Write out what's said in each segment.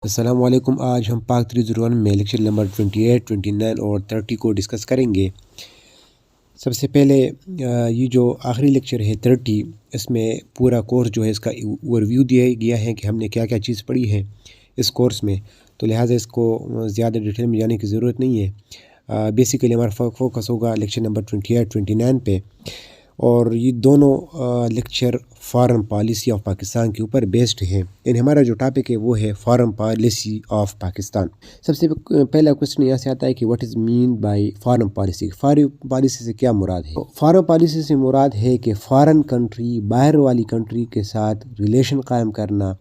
السلام علیکم۔ آج ہم پاک 301 میں لیکچر نمبر 28, 29 اور 30 کو ڈسکس کریں گے۔ سب سے پہلے یہ جو آخری لیکچر ہے 30، اس میں پورا کورس جو ہے اس کا اوورویو دیا گیا ہے کہ ہم نے کیا کیا چیز پڑھی ہے اس کورس میں، تو لہٰذا اس کو زیادہ ڈیٹیل میں جانے کی ضرورت نہیں ہے۔ بیسیکلی ہمارا فوکس ہوگا لیکچر نمبر 28, 29 پہ، اور یہ دونوں lecture foreign policy of Pakistan کے اوپر بیسڈ ہے، یعنی ہمارا جو ٹاپک ہے وہ ہے فارن پالیسی آف پاکستان۔ سب سے پہلا کوشچن یہاں سے آتا ہے کہ what is mean by foreign policy? Foreign policy سے کیا مراد ہے؟ فارن پالیسی سے مراد ہے کہ فارن کنٹری، باہر والی کنٹری کے ساتھ ریلیشن قائم کرنا،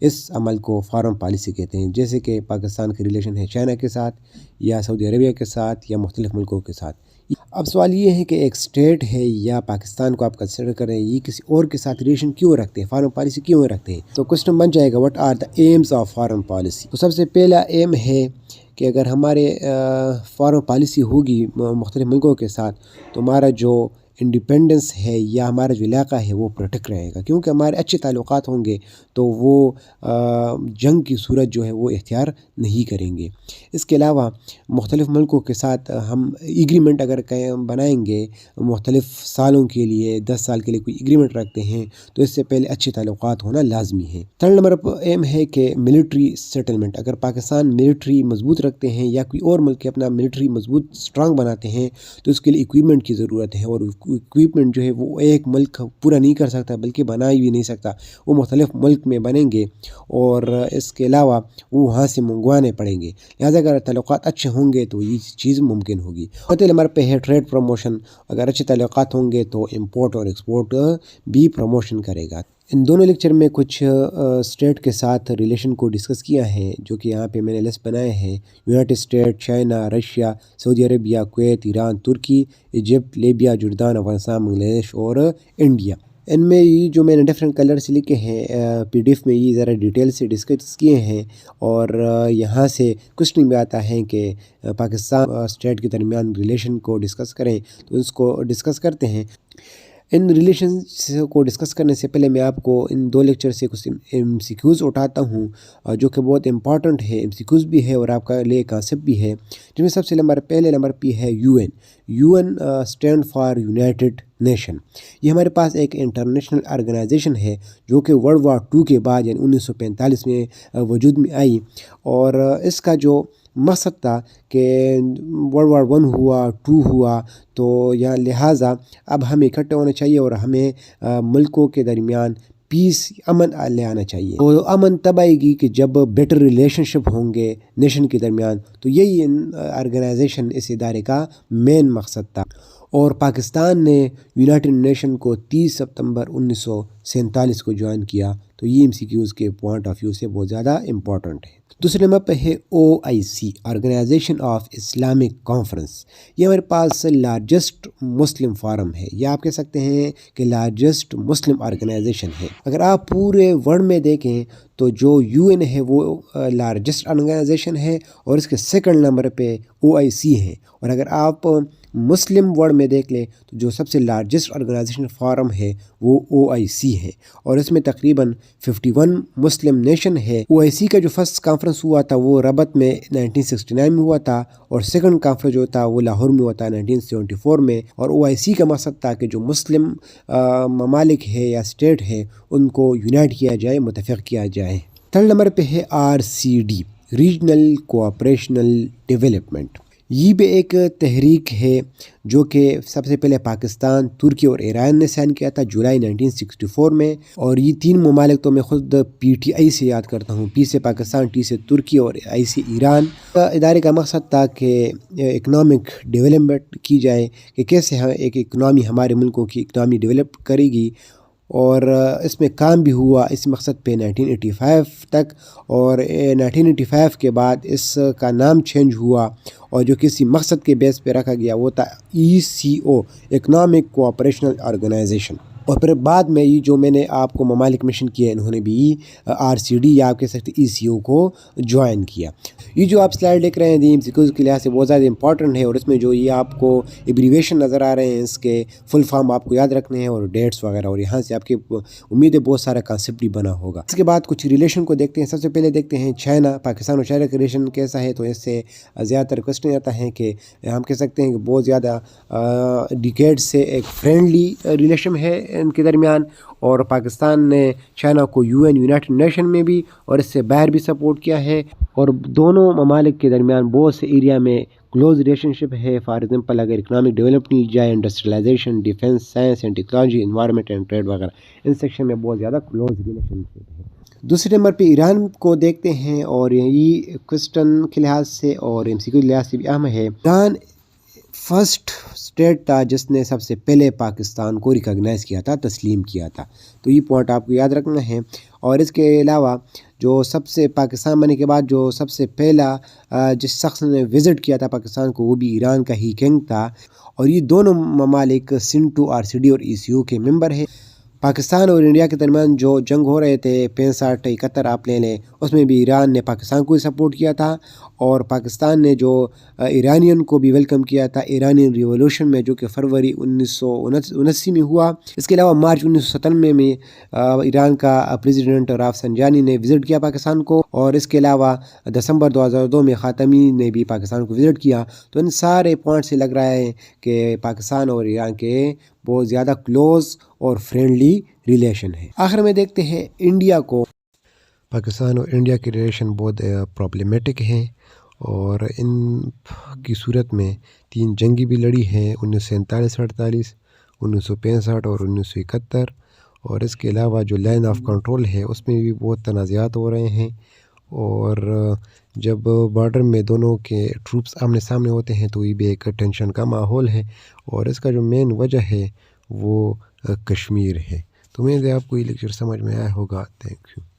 اس عمل کو فارن پالیسی کہتے ہیں۔ جیسے کہ پاکستان کے ریلیشن ہے چائنا کے ساتھ، یا سعودی عربیہ کے ساتھ، یا مختلف ملکوں کے ساتھ۔ اب سوال یہ ہے کہ ایک اسٹیٹ ہے یا پاکستان کو آپ کنسیڈر کریں، یہ کسی اور کے ساتھ ریلیشن کیوں رکھتے ہیں، فارن پالیسی کیوں رکھتے ہیں؟ تو کوسچن بن جائے گا what are the aims of foreign policy? تو سب سے پہلا ایم ہے کہ اگر ہمارے فارن پالیسی ہوگی مختلف ملکوں کے ساتھ، تو ہمارا جو انڈیپینڈنس ہے یا ہمارا جو علاقہ ہے وہ پروٹیکٹ رہے گا، کیونکہ ہمارے اچھے تعلقات ہوں گے تو وہ جنگ کی صورت جو ہے وہ اختیار نہیں کریں گے۔ اس کے علاوہ مختلف ملکوں کے ساتھ ہم ایگریمنٹ اگر بنائیں گے مختلف سالوں کے لیے، 10 سال کے لیے کوئی ایگریمنٹ رکھتے ہیں، تو اس سے پہلے اچھے تعلقات ہونا لازمی ہے۔ تھرڈ نمبر ایم ہے کہ ملٹری سیٹلمنٹ۔ اگر پاکستان ملٹری مضبوط رکھتے ہیں یا کوئی اور ملک اپنا ملٹری مضبوط اسٹرانگ بناتے ہیں، تو اس کے لیے اکوپمنٹ کی ضرورت ہے، اور اکوپمنٹ جو ہے وہ ایک ملک پورا نہیں کر سکتا، بلکہ بنا بھی نہیں سکتا، وہ مختلف ملک میں بنیں گے، اور اس کے علاوہ وہ وہاں سے منگوانے پڑیں گے۔ لہٰذا اگر تعلقات اچھے ہوں گے تو یہ چیز ممکن ہوگی۔ چوتھے نمبر پہ ہے ٹریڈ پروموشن۔ اگر اچھے تعلقات ہوں گے تو امپورٹ اور ایکسپورٹ بھی پروموشن کرے گا۔ ان دونوں لیکچر میں کچھ اسٹیٹ کے ساتھ ریلیشن کو ڈسکس کیا ہے، جو کہ یہاں پہ میں نے لسٹ بنائے ہیں: یونائٹڈ اسٹیٹ، چائنا، رشیا، سعودی عربیہ، کویت، ایران، ترکی، ایجپٹ، لیبیا، جردان، افغانستان، بنگلہ دیش اور انڈیا۔ ان میں یہ جو میں نے ڈفرینٹ کلر سے لکھے ہیں PDF میں، یہ ذرا ڈیٹیل سے ڈسکس کیے ہیں، اور یہاں سے کوسچن بھی آتا ہے کہ پاکستان اسٹیٹ کے درمیان ریلیشن کو ڈسکس کریں، تو اس کو ڈسکس کرتے ہیں۔ ان ریلیشنز کو ڈسکس کرنے سے پہلے میں آپ کو ان دو لیکچر سے کچھ MCQs اٹھاتا ہوں، جو کہ بہت امپورٹنٹ ہے، MCQs بھی ہے اور آپ کا لیے کانسیپٹ بھی ہے، جن میں سب سے پہلے نمبر پہ ہے UN۔ UN stand for United nation. یہ ہمارے پاس ایک انٹرنیشنل آرگنائزیشن ہے جو کہ ورلڈ وار 2 کے بعد یعنی 1945 میں وجود میں آئی، اور اس کا جو مقصد تھا کہ ورلڈ وار 1 ہوا، 2 ہوا، تو یا لہٰذا اب ہمیں اکٹھے ہونا چاہیے اور ہمیں ملکوں کے درمیان پیس، امن لے آنا چاہیے۔ تو امن تب آئے گی کہ جب بیٹر ریلیشن شپ ہوں گے نیشن کے درمیان، تو یہی آرگنائزیشن، اس ادارے کا مین مقصد تھا۔ اور پاکستان نے یونائٹڈ نیشن کو 30 ستمبر 1947 کو جوائن کیا، تو یہ MCQs کے پوائنٹ آف ویو سے بہت زیادہ امپورٹنٹ ہے۔ دوسرے نمبر پہ ہے OIC، organisation of Islamic conference. یہ ہمارے پاس لارجسٹ مسلم فارم ہے، یا آپ کہہ سکتے ہیں کہ لارجسٹ مسلم آرگنائزیشن ہے۔ اگر آپ پورے ورلڈ میں دیکھیں تو جو UN ہے وہ لارجسٹ آرگنائزیشن ہے، اور اس کے سیکنڈ نمبر پہ OIC ہے۔ اور اگر آپ مسلم ورلڈ میں دیکھ لیں تو جو سب سے لارجسٹ آرگنائزیشن فارم ہے وہ OIC ہے، اور اس میں تقریباً 51 مسلم نیشن ہے۔ OIC کا جو فرسٹ کانفرنس ہوا تھا وہ ربط میں 1969 میں ہوا تھا، اور سیکنڈ کانفرنس جو تھا وہ لاہور میں ہوا تھا 1974 میں۔ اور OIC کا مقصد تھا کہ جو مسلم ممالک ہے یا اسٹیٹ ہے ان کو یونائٹ کیا جائے، متفق کیا جائے۔ تھرڈ نمبر پہ ہے RCD، ریجنل کوآپریشنل ڈیولپمنٹ۔ یہ بھی ایک تحریک ہے جو کہ سب سے پہلے پاکستان، ترکی اور ایران نے سائن کیا تھا جولائی 1964 میں، اور یہ تین ممالک تو میں خود PTI سے یاد کرتا ہوں، P سے پاکستان، T سے ترکی اور I سے ایران۔ ادارے کا مقصد تھا کہ اکنامک ڈیولپمنٹ کی جائے، کہ کیسے ایک اکنامی ہمارے ملکوں کی اکنامی ڈیولپ کرے گی، اور اس میں کام بھی ہوا اس مقصد پہ 1985 تک، اور 1985 کے بعد اس کا نام چینج ہوا، اور جو کسی مقصد کے بیس پہ رکھا گیا وہ تھا ECO، اکنامک کوآپریشنل آرگنائزیشن۔ اور پھر بعد میں یہ جو میں نے آپ کو ممالک مشن کیا انہوں نے بھی RCD یا آپ کہہ سکتے ECO کو جوائن کیا۔ یہ جو آپ سلائڈ دیکھ رہے ہیں دیم سیکورٹی کے لحاظ سے بہت زیادہ امپورٹنٹ ہے، اور اس میں جو یہ آپ کو ایبریویشن نظر آ رہے ہیں اس کے فل فارم آپ کو یاد رکھنے ہیں اور ڈیٹس وغیرہ، اور یہاں سے آپ کے امید ہے بہت سارا کانسیپٹ بھی بنا ہوگا۔ اس کے بعد کچھ ریلیشن کو دیکھتے ہیں۔ سب سے پہلے دیکھتے ہیں چائنا، پاکستان اور چائنا کا ریلیشن کیسا ہے، تو اس سے زیادہ تر کوسچن آتا ہے کہ ہم کہہ سکتے ہیں کہ بہت زیادہ ڈیکیڈ سے ایک فرینڈلی ریلیشن ہے ان کے درمیان، اور پاکستان نے چائنا کو UN یونائٹڈ نیشن میں بھی اور اس سے باہر بھی سپورٹ کیا ہے، اور دونوں ممالک کے درمیان بہت سے ایریا میں کلوز ریلیشن شپ ہے۔ فار ایگزامپل اگر اکنامک ڈیولپمنٹ کی جائے، industrialisation, defence, science and technology, environment and trade وغیرہ، ان سیکشن میں بہت زیادہ کلوز ریلیشن شپ ہے۔ دوسرے نمبر پہ ایران کو دیکھتے ہیں، اور یہ کوسچن کے لحاظ سے اور MCQ کے لحاظ سے بھی اہم ہے۔ ایران فرسٹ اسٹیٹ تھا جس نے سب سے پہلے پاکستان کو ریکگنائز کیا تھا، تسلیم کیا تھا، تو یہ پوائنٹ آپ کو یاد رکھنا ہے۔ اور اس کے علاوہ جو سب سے پاکستان بننے کے بعد جو سب سے پہلا جس شخص نے وزٹ کیا تھا پاکستان کو، وہ بھی ایران کا ہی کنگ تھا، اور یہ دونوں ممالک SINTO RCD اور ECO کے ممبر ہیں۔ پاکستان اور انڈیا کے درمیان جو جنگ ہو رہے تھے 65 71 آپ لے لیں، اس میں بھی ایران نے پاکستان کو سپورٹ کیا تھا، اور پاکستان نے جو ایرانین کو بھی ویلکم کیا تھا ایرانین ریولوشن میں، جو کہ فروری 1979 میں ہوا۔ اس کے علاوہ مارچ 1997 میں ایران کا پریزیڈنٹ رافسنجانی نے وزٹ کیا پاکستان کو، اور اس کے علاوہ دسمبر 2002 میں خاتمی نے بھی پاکستان کو وزٹ کیا۔ تو ان سارے پوائنٹ سے لگ رہا ہے کہ پاکستان اور ایران کے بہت زیادہ کلوز اور فرینڈلی ریلیشن ہے۔ آخر میں دیکھتے ہیں انڈیا کو۔ پاکستان اور انڈیا کے ریلیشن بہت پرابلمیٹک ہیں، اور ان کی صورت میں 3 جنگی بھی لڑی ہیں، 1947-48، 1965 اور 1971، اور اس کے علاوہ جو لائن آف کنٹرول ہے اس میں بھی بہت تنازعات ہو رہے ہیں، اور جب بارڈر میں دونوں کے ٹروپس آمنے سامنے ہوتے ہیں تو یہ بھی ایک ٹینشن کا ماحول ہے، اور اس کا جو مین وجہ ہے وہ کشمیر ہے۔ تو امید ہے آپ کو یہ لیکچر سمجھ میں آیا ہوگا۔ Thank you.